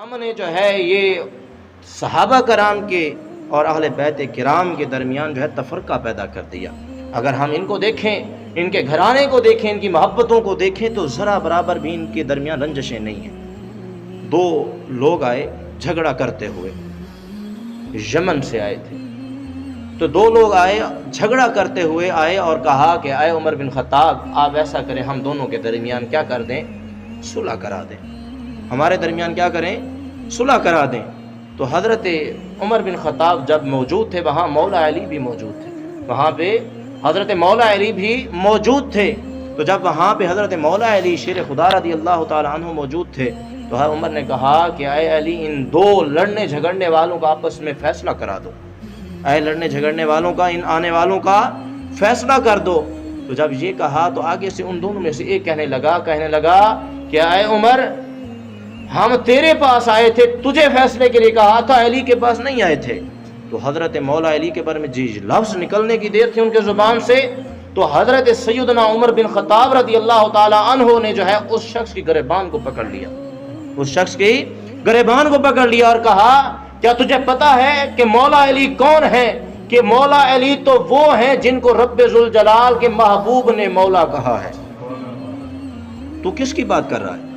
ہم نے جو ہے یہ صحابہ کرام کے اور اہل بیت کرام کے درمیان جو ہے تفرقہ پیدا کر دیا۔ اگر ہم ان کو دیکھیں، ان کے گھرانے کو دیکھیں، ان کی محبتوں کو دیکھیں تو ذرا برابر بھی ان کے درمیان رنجشیں نہیں ہیں۔ دو لوگ آئے جھگڑا کرتے ہوئے، یمن سے آئے تھے، تو دو لوگ آئے جھگڑا کرتے ہوئے آئے اور کہا کہ اے عمر بن خطاب، آپ ایسا کریں، ہم دونوں کے درمیان کیا کر دیں؟ صلح کرا دیں، ہمارے درمیان کیا کریں؟ صلح کرا دیں۔ تو حضرت عمر بن خطاب جب موجود تھے، وہاں مولا علی بھی موجود تھے، وہاں پہ حضرت مولا علی بھی موجود تھے۔ تو جب وہاں پہ حضرت مولا علی شیر خدا رضی اللہ تعالیٰ عنہ موجود تھے تو عمر نے کہا کہ اے علی، ان دو لڑنے جھگڑنے والوں کا آپس میں فیصلہ کرا دو، اے لڑنے جھگڑنے والوں کا، ان آنے والوں کا فیصلہ کر دو۔ تو جب یہ کہا تو آگے سے ان دونوں میں سے ایک کہنے لگا کہ اے عمر، ہم تیرے پاس آئے تھے، تجھے فیصلے کے لیے کہا تھا، علی کے پاس نہیں آئے تھے۔ تو حضرت مولا علی کے بارے میں جی لفظ نکلنے کی دیر تھی ان کے زبان سے، تو حضرت سیدنا عمر بن خطاب رضی اللہ تعالی عنہ نے جو ہے اس شخص کی گریبان کو پکڑ لیا، اس شخص کی گریبان کو پکڑ لیا اور کہا، کیا تجھے پتا ہے کہ مولا علی کون ہے؟ کہ مولا علی تو وہ ہیں جن کو رب ذوالجلال کے محبوب نے مولا کہا ہے۔ تو کس کی بات کر رہا ہے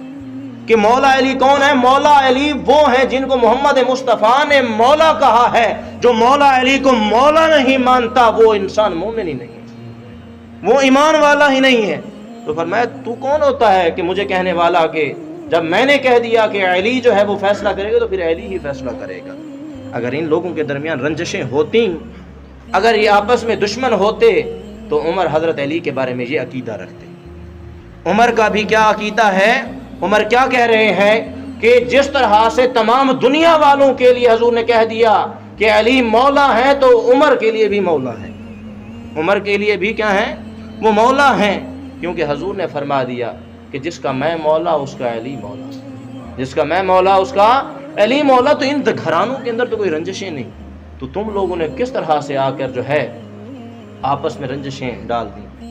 کہ مولا علی کون ہے؟ مولا علی وہ ہیں جن کو محمد مصطفیٰ نے مولا کہا ہے۔ جو مولا علی کو مولا نہیں مانتا وہ انسان مومن ہی نہیں ہے، وہ ایمان والا ہی نہیں ہے۔ تو فرمایا، تو کون ہوتا ہے کہ مجھے کہنے والا کہ جب میں نے کہہ دیا کہ علی جو ہے وہ فیصلہ کرے گا تو پھر علی ہی فیصلہ کرے گا۔ اگر ان لوگوں کے درمیان رنجشیں ہوتی، اگر یہ آپس میں دشمن ہوتے تو عمر حضرت علی کے بارے میں یہ عقیدہ رکھتے۔ عمر کا بھی کیا عقیدہ ہے؟ عمر کیا کہہ رہے ہیں کہ جس طرح سے تمام دنیا والوں کے لیے حضور نے کہہ دیا کہ علی مولا ہے، تو عمر کے لیے بھی مولا ہے، عمر کے لیے بھی کیا ہے؟ وہ مولا ہیں، کیونکہ حضور نے فرما دیا کہ جس کا میں مولا اس کا علی مولا، جس کا میں مولا اس کا علی مولا۔ تو ان گھرانوں کے اندر تو کوئی رنجشیں نہیں، تو تم لوگوں نے کس طرح سے آ کر جو ہے آپس میں رنجشیں ڈال دیں۔